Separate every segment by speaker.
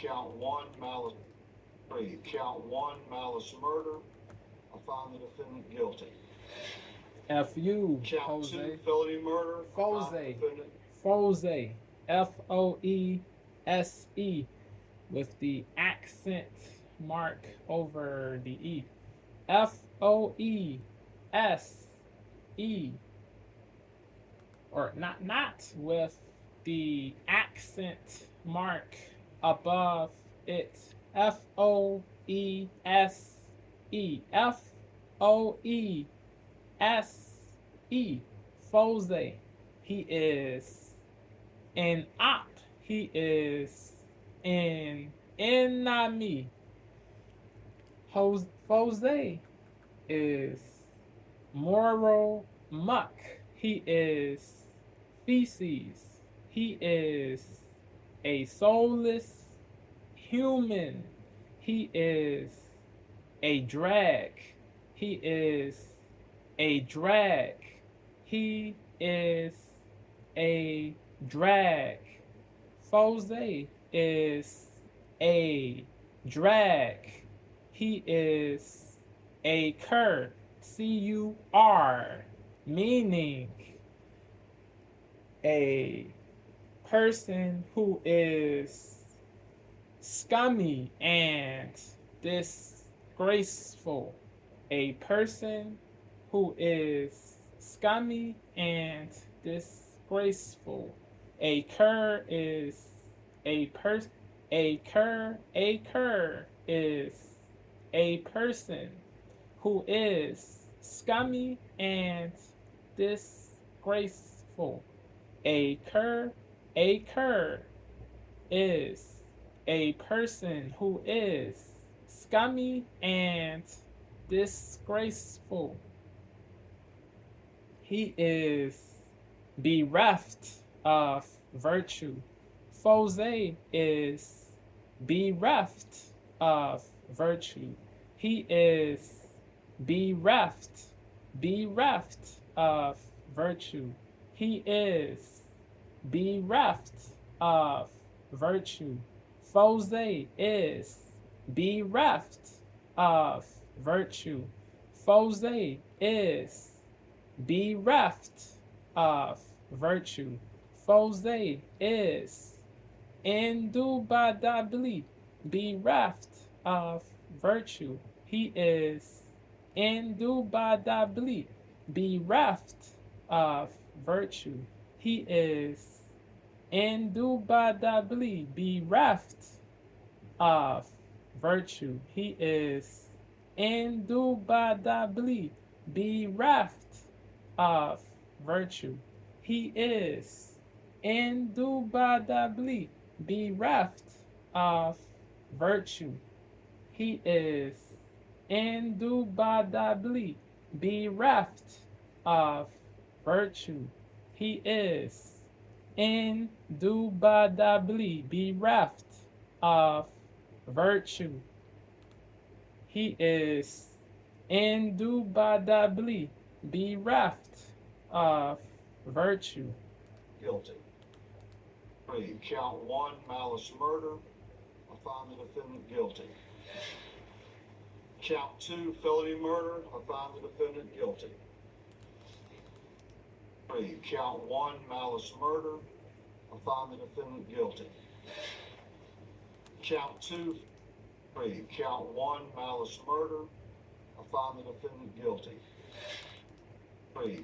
Speaker 1: Count one, malice. Count one, malice murder. I find the defendant guilty.
Speaker 2: F U
Speaker 1: Count two,
Speaker 2: Jose.
Speaker 1: felony murder. I find the
Speaker 2: Jose.
Speaker 1: defendant.
Speaker 2: Jose. Foese with the accent mark over the E. Foese, or not with the accent mark above it. Foese. Foese. Fose. He is an op. He is an enemy. Fose is moral muck. He is feces. He is a soulless human. He is a drag. He is a drag. He is a drag. Fose is a drag. He is a cur. CUR, meaning a person who is scummy and disgraceful. A person who is scummy and disgraceful. A cur is a person. A cur is a person who is scummy and disgraceful. A cur is a person who is scummy and disgraceful. He is bereft of virtue. Fose is bereft of virtue. He is bereft of virtue. He is bereft of virtue. Fose is bereft of virtue. Fose is bereft of virtue. Fose is indubitably bereft of virtue. He is indubitably bereft of virtue. He is indubitably bereft of virtue. He is indubitably bereft of virtue. He is indubitably bereft of virtue. He is indubitably bereft of virtue. He is indubitably bereft of virtue. He is indubitably bereft of virtue.
Speaker 1: Guilty. Count one, malice murder. I find the defendant guilty. Count two, felony murder. I find the defendant guilty. Count one, malice murder. I find the defendant guilty. Count two. Count one, malice murder. I find the defendant guilty.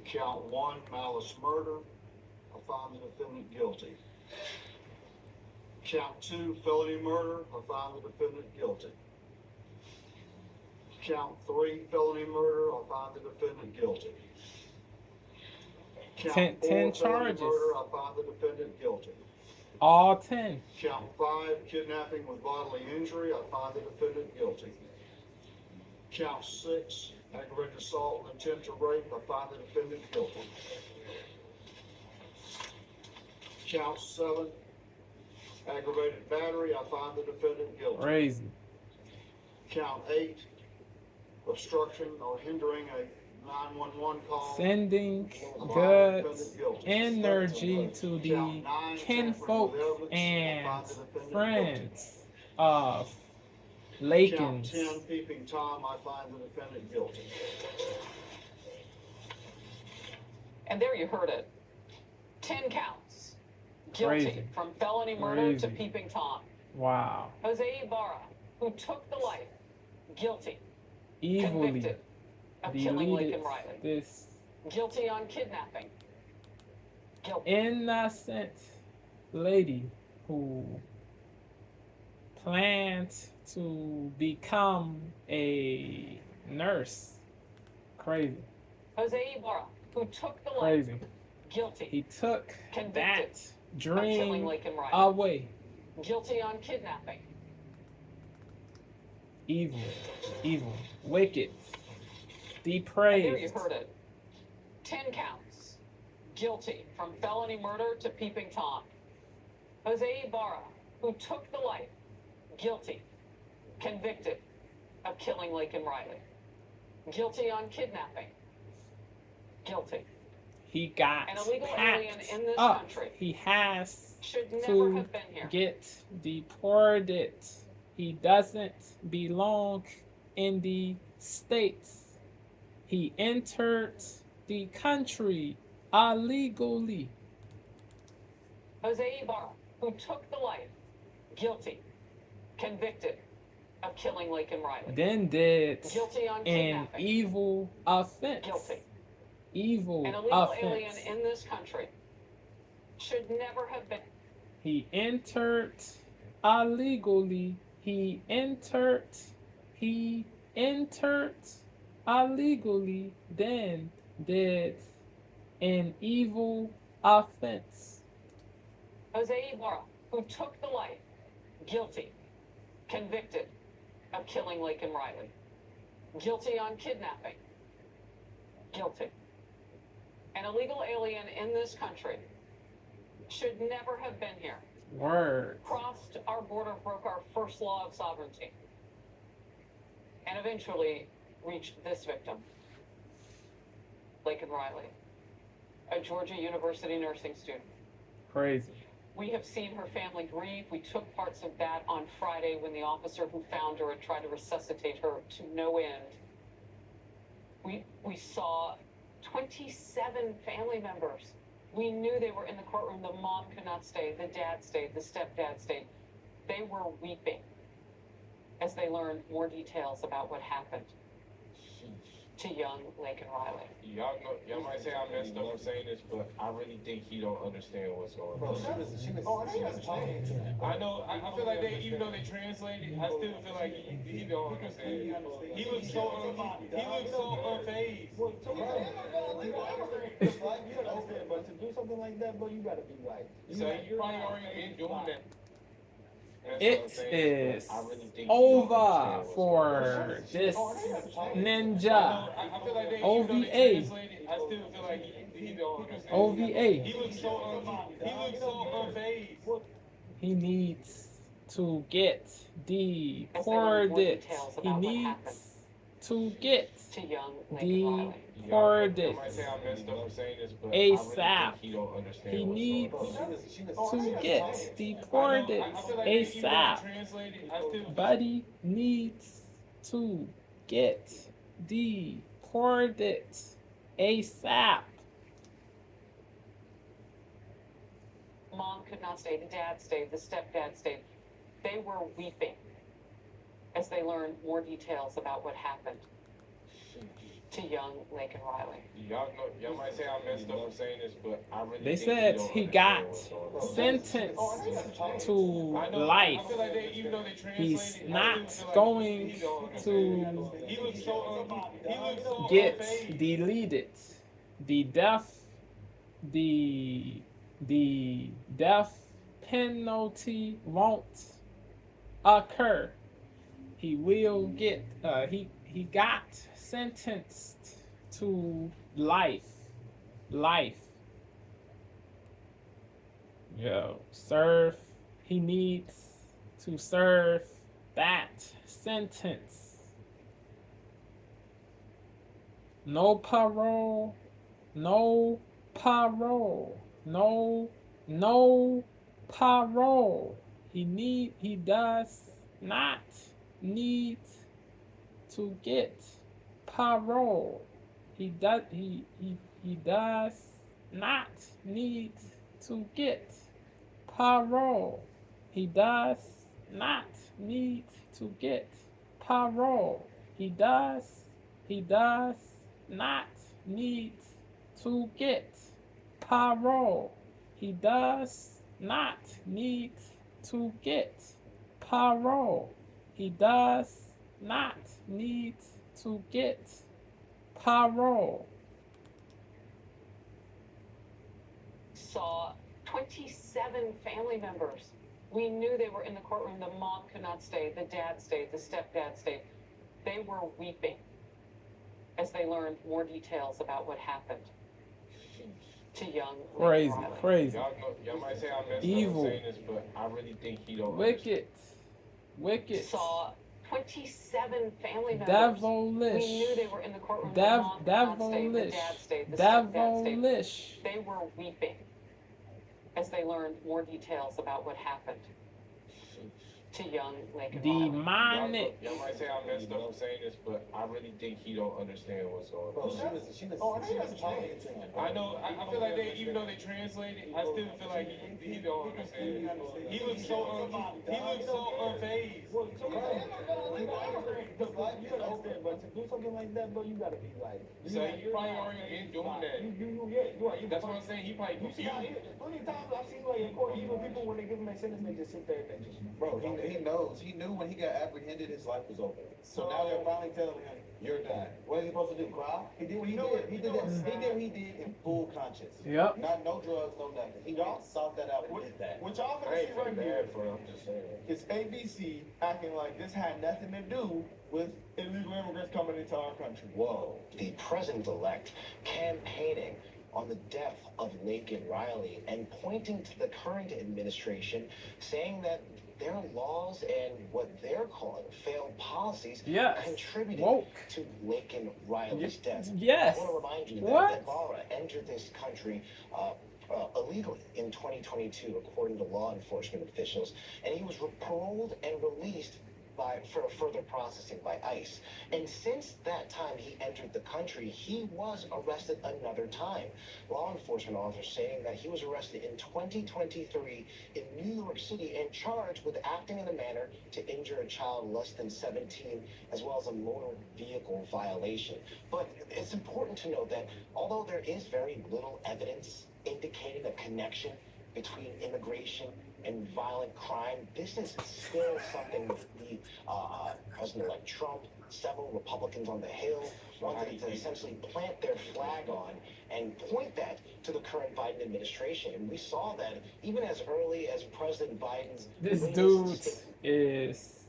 Speaker 1: Count one, malice murder. I find the defendant guilty. Count two, felony murder. I find the defendant guilty. Count three, felony murder. I find the defendant guilty. Count
Speaker 2: 10
Speaker 1: four, felony
Speaker 2: charges.
Speaker 1: murder. I find the defendant guilty.
Speaker 2: All 10.
Speaker 1: Count five, kidnapping with bodily injury. I find the defendant guilty. Count six, aggravated assault and attempt to rape. I find the defendant guilty. Count seven, aggravated battery. I find the defendant guilty.
Speaker 2: Crazy.
Speaker 1: Count eight, obstruction or hindering a 911 call.
Speaker 2: sending
Speaker 1: Find the
Speaker 2: good
Speaker 1: defendant guilty.
Speaker 2: energy to the
Speaker 1: Count 9,
Speaker 2: kinfolk
Speaker 1: tampering with evidence.
Speaker 2: and
Speaker 1: Find the defendant
Speaker 2: friends of
Speaker 1: guilty. Count
Speaker 2: Laken's.
Speaker 1: 10, peeping Tom. I find the defendant guilty.
Speaker 3: And there you heard it. 10 counts. Guilty
Speaker 2: Crazy.
Speaker 3: from felony murder to
Speaker 2: Crazy.
Speaker 3: peeping Tom.
Speaker 2: Wow.
Speaker 3: Jose Ibarra, who took the life, guilty.
Speaker 2: Evilly
Speaker 3: Convicted of killing
Speaker 2: deleted
Speaker 3: Laken Riley.
Speaker 2: this
Speaker 3: Guilty on kidnapping. Guilty.
Speaker 2: innocent lady who planned to become a nurse. Crazy.
Speaker 3: Jose Ibarra, who took the life,
Speaker 2: Crazy.
Speaker 3: guilty.
Speaker 2: He took
Speaker 3: Convicted
Speaker 2: that
Speaker 3: of killing
Speaker 2: dream
Speaker 3: Laken Riley.
Speaker 2: away.
Speaker 3: Guilty on kidnapping.
Speaker 2: Evil, evil, wicked,
Speaker 3: And there you
Speaker 2: depraved.
Speaker 3: heard it. 10 counts. Guilty from felony murder to peeping Tom. Jose Ibarra, who took the life, guilty. Convicted of killing Laken Riley. Guilty on kidnapping. Guilty.
Speaker 2: He got
Speaker 3: An illegal alien
Speaker 2: packed
Speaker 3: in this
Speaker 2: up.
Speaker 3: country
Speaker 2: He has
Speaker 3: should never
Speaker 2: to
Speaker 3: have been here.
Speaker 2: get deported. He doesn't belong in the States. He entered the country illegally.
Speaker 3: Jose Ibarra, who took the life, guilty. Convicted of killing Laken Riley.
Speaker 2: Then did
Speaker 3: Guilty on
Speaker 2: an
Speaker 3: kidnapping.
Speaker 2: evil offense.
Speaker 3: Guilty.
Speaker 2: Evil
Speaker 3: An illegal
Speaker 2: offense.
Speaker 3: alien in this country should never have been.
Speaker 2: He entered illegally. He entered illegally, then did an evil offense.
Speaker 3: Jose Ibarra, who took the life, guilty. Convicted of killing Laken Riley. Guilty on kidnapping. Guilty. An illegal alien in this country should never have been here.
Speaker 2: Word.
Speaker 3: Crossed our border, broke our first law of sovereignty, and eventually reached this victim, Laken Riley, a Georgia University nursing student.
Speaker 2: Crazy.
Speaker 3: We have seen her family grieve. We took parts of that on Friday when the officer who found her had tried to resuscitate her to no end. We saw 27 family members. We knew they were in the courtroom. The mom could not stay. The dad stayed. The stepdad stayed. They were weeping as they learned more details about what happened to young Laken Riley.
Speaker 4: Y'all know, y'all might say I messed up for saying this, but I really think he don't understand what's going on. I know, I feel like they, even though they translated, I still feel like he don't understand. He was so unfazed.
Speaker 5: But to do something like that, bro, you gotta be like.
Speaker 4: So he probably already been doing that. That's what I'm
Speaker 2: It
Speaker 4: saying,
Speaker 2: is
Speaker 4: but I really think he don't
Speaker 2: over
Speaker 4: understand what's
Speaker 2: for this ninja.
Speaker 4: I feel like they, even though they
Speaker 2: OVA.
Speaker 4: translated, I still feel like he don't understand.
Speaker 2: OVA.
Speaker 4: He looks so unfazed.
Speaker 2: He needs to get
Speaker 3: As they learned more
Speaker 2: deported.
Speaker 3: details
Speaker 2: He
Speaker 3: about what
Speaker 2: needs
Speaker 3: happened
Speaker 2: to get
Speaker 3: to young Laken Riley.
Speaker 2: deported
Speaker 4: Y'all might say I messed up for saying this, but I really
Speaker 2: ASAP.
Speaker 4: think he don't understand
Speaker 2: He
Speaker 4: what's
Speaker 2: needs
Speaker 4: going on.
Speaker 2: to get deported
Speaker 4: I feel like they, even though
Speaker 2: ASAP.
Speaker 4: they translated, I still
Speaker 2: Buddy needs to get deported ASAP.
Speaker 3: Mom could not stay. The dad stayed. The stepdad stayed. They were weeping as they learned more details about what happened to young Laken Riley.
Speaker 4: Y'all might say I messed up for saying this, but I really
Speaker 2: They
Speaker 4: think
Speaker 2: said
Speaker 4: don't
Speaker 2: he
Speaker 4: understand
Speaker 2: got
Speaker 4: what's going on.
Speaker 2: sentenced to
Speaker 4: I know,
Speaker 2: life.
Speaker 4: I feel like they, even though they translated,
Speaker 2: He's
Speaker 4: I still
Speaker 2: not
Speaker 4: feel like
Speaker 2: going
Speaker 4: he don't understand.
Speaker 2: to
Speaker 4: He looks so
Speaker 2: get
Speaker 4: unfazed.
Speaker 2: deleted. The death penalty won't occur. He will get he got sentenced to life. He needs to serve that sentence. no parole, no parole, no parole. He does not need to get parole. He does not need to get parole. He does not need to get parole. He does not need to get parole. He does not need to get parole. He does not need to get parole.
Speaker 3: Saw 27 family members. We knew they were in the courtroom. The mom could not stay. The dad stayed. The stepdad stayed. They were weeping as they learned more details about what happened to young
Speaker 2: Crazy,
Speaker 3: Riley.
Speaker 2: crazy.
Speaker 4: Y'all might say I messed
Speaker 2: Evil.
Speaker 4: up saying this, but I really think he don't
Speaker 2: Wicked. Wicked.
Speaker 3: Saw 27 family members.
Speaker 2: Devilish.
Speaker 3: We knew they were in the courtroom. The mom could not stay. The
Speaker 2: Devilish.
Speaker 3: dad stayed. The stepdad stayed.
Speaker 2: Devilish.
Speaker 3: They were weeping as they learned more details about what happened to young Laken Riley.
Speaker 2: Demonic.
Speaker 4: Y'all might say I messed up saying this, but I really think he don't understand what's going
Speaker 5: Bro,
Speaker 4: on.
Speaker 5: she was talking to him.
Speaker 4: I know. I feel like even though they translated, I still feel like he don't understand. He looks so unfazed.
Speaker 5: Well, so you gotta understand, but to do something like that, bro, you gotta be like.
Speaker 4: So he probably already been doing that. That's what I'm saying. He probably confused.
Speaker 5: How many times I've seen like in court, even people when they give them their sentence, they just sit there and they just.
Speaker 6: Bro, he knows. He knew when he got apprehended, his life was over. So now they're finally telling him, you're done. What is he supposed to do? Cry? He did what he did. He did that. He did what he did in full conscience.
Speaker 2: Yep.
Speaker 6: Not no drugs, no nothing. He y'all sought that out and did that.
Speaker 1: What y'all
Speaker 4: I
Speaker 1: gonna
Speaker 4: ain't
Speaker 1: see
Speaker 4: feel
Speaker 1: right here
Speaker 4: bad for him. I'm just saying.
Speaker 1: is ABC acting like this had nothing to do with illegal immigrants coming into our country.
Speaker 7: Whoa, the president-elect campaigning on the death of Laken Riley and pointing to the current administration, saying that their laws and what they're calling failed policies
Speaker 2: Yes.
Speaker 7: contributed
Speaker 2: Woke.
Speaker 7: to Laken Riley's death.
Speaker 2: Yes.
Speaker 7: I want to remind you
Speaker 2: What?
Speaker 7: that Ibarra entered this country illegally in 2022, according to law enforcement officials, and he was paroled and released for further processing by ICE. And since that time he entered the country, he was arrested another time. Law enforcement officers saying that he was arrested in 2023 in New York City and charged with acting in a manner to injure a child less than 17, as well as a motor vehicle violation. But it's important to note that although there is very little evidence indicating a connection between immigration and violent crime, this is still something that the President-elect Trump, several Republicans on the Hill wanted to essentially plant their flag on and point that to the current Biden administration. And we saw that even as early as President Biden's
Speaker 2: This
Speaker 7: latest
Speaker 2: dude
Speaker 7: statement.
Speaker 2: is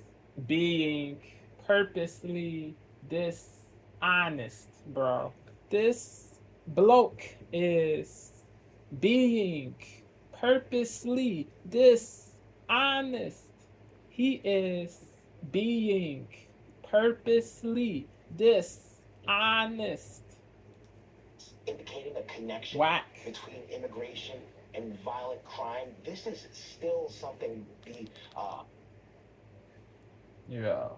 Speaker 2: being purposely dishonest, bro. This bloke is being purposely dishonest. He is being purposely dishonest.
Speaker 7: Indicating a connection
Speaker 2: Whack.
Speaker 7: between immigration and violent crime. This is still something the
Speaker 2: Yeah.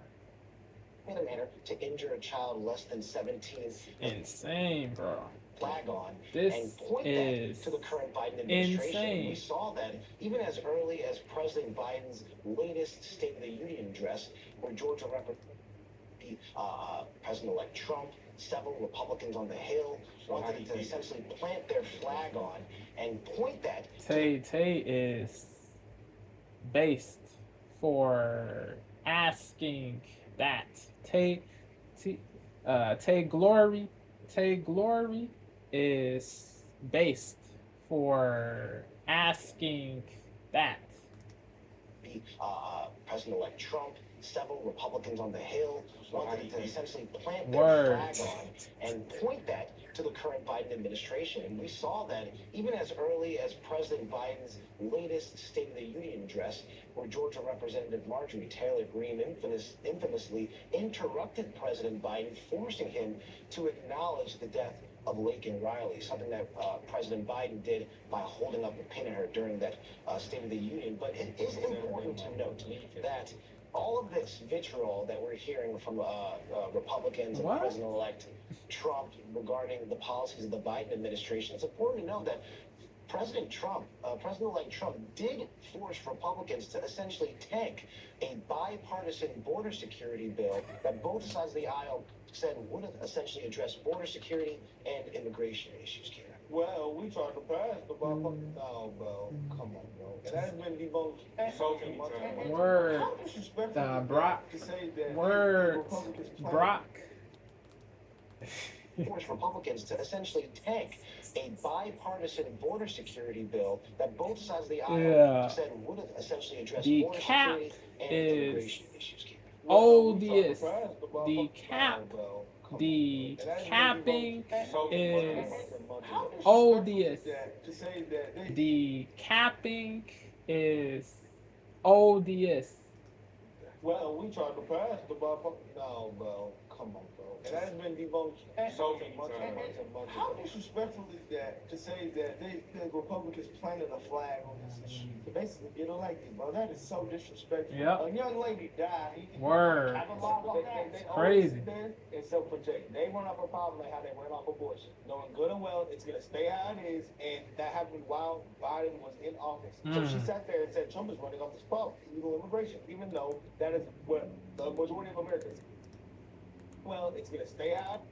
Speaker 7: in a manner to injure a child less than 17
Speaker 2: Insane, bro.
Speaker 7: flag on
Speaker 2: This
Speaker 7: and point
Speaker 2: is
Speaker 7: that to the current Biden administration.
Speaker 2: insane.
Speaker 7: We saw that even as early as President Biden's latest State of the Union address, where Georgia President-elect Trump, several Republicans on the Hill wanted to essentially plant their flag on and point that
Speaker 2: Tay is based for asking that. Tay Glory is based for asking that.
Speaker 7: the he, President-elect Trump, several Republicans on the Hill wanted to essentially plant their flag on and point that to the current Biden administration. And we saw that even as early as President Biden's latest State of the Union address, where Georgia Representative Marjorie Taylor Greene infamously interrupted President Biden, forcing him to acknowledge the death of Laken Riley, something that President Biden did by holding up a pin in her during that State of the Union. But it is important to note that all of this vitriol that we're hearing from Republicans and President-elect Trump regarding the policies of the Biden administration, it's important to know that President-elect Trump did force Republicans to essentially tank a bipartisan border security bill that both sides of the aisle said would essentially address border security and immigration issues, Karen.
Speaker 4: Well, we tried to pass the bipartisan. No, bro, come on, bro. It has been debunked so many times.
Speaker 2: Word.
Speaker 4: How disrespectful is
Speaker 2: Brock.
Speaker 4: that to say that
Speaker 2: Word.
Speaker 4: Republicans plan-
Speaker 2: Brock.
Speaker 7: Force Republicans to essentially tank a bipartisan border security bill that both sides of the aisle said would essentially address
Speaker 2: The
Speaker 7: border
Speaker 2: cap
Speaker 7: security and
Speaker 2: is
Speaker 7: immigration issues, Karen.
Speaker 2: odious.
Speaker 4: Well,
Speaker 2: The cap. The capping is odious.
Speaker 4: To say that they
Speaker 2: The capping is odious.
Speaker 4: Well, we tried to pass the bipartisan. No, bro, come on, bro. It has been debunked so many times. How disrespectful is that to say that the Republicans planted a flag on this issue to basically get elected, bro? That is so disrespectful.
Speaker 2: Yep.
Speaker 4: A young lady died.
Speaker 2: Word.
Speaker 4: They
Speaker 2: Crazy.
Speaker 4: always there and self-protect. They run off a problem like how they ran off abortion, knowing good and well it's gonna stay how it is, and that happened while Biden was in office. So she sat there and said Trump is running off this problem, illegal immigration, even though that is what the majority of Americans. Well, it's gonna stay out.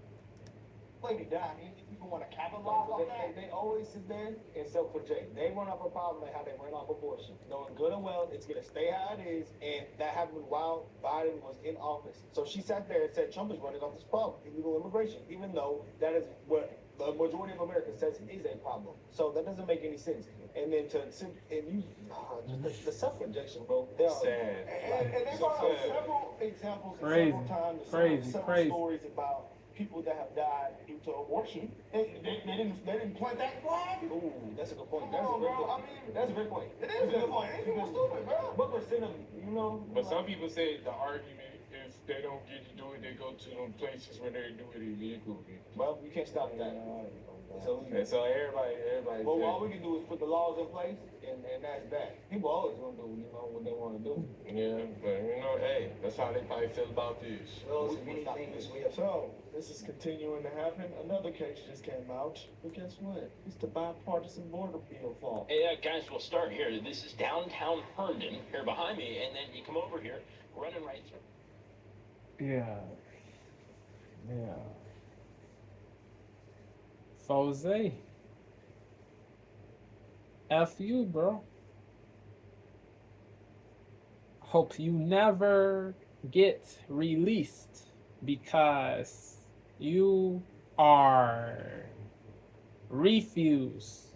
Speaker 4: Lady died. People want to capitalize on that. They always sit there and self-protect. They run off a problem like how they ran off abortion, knowing good and well it's gonna stay how it is, and that happened while Biden was in office. So she sat there and said Trump is running off this problem, illegal immigration, even though that is what the majority of Americans says is a problem. So that doesn't make any sense. And then just the self-rejection, bro. They are sad. And they brought up several examples and several times, several stories about people that have died due to abortion. They didn't plant that flag. Ooh, that's a good point. That's a great point. It is a good point. Ain't people stupid, bro? What percent of
Speaker 8: But some people say the argument is they don't get to do it, they go to them places where they do it illegally.
Speaker 4: Well, you can't stop that.
Speaker 8: So everybody.
Speaker 4: Well, all we can do is put the laws in place, and that's that. People always gonna do, what they want to do.
Speaker 8: Yeah, but hey, that's how they probably feel about this.
Speaker 4: So, this is continuing to happen. Another case just came out, but guess what? It's the bipartisan border bill fault.
Speaker 9: Hey, guys, we'll start here. This is downtown Herndon, here behind me, and then you come over here, running right through.
Speaker 2: Yeah. Jose. F you, bro. Hope you never get released because you are refused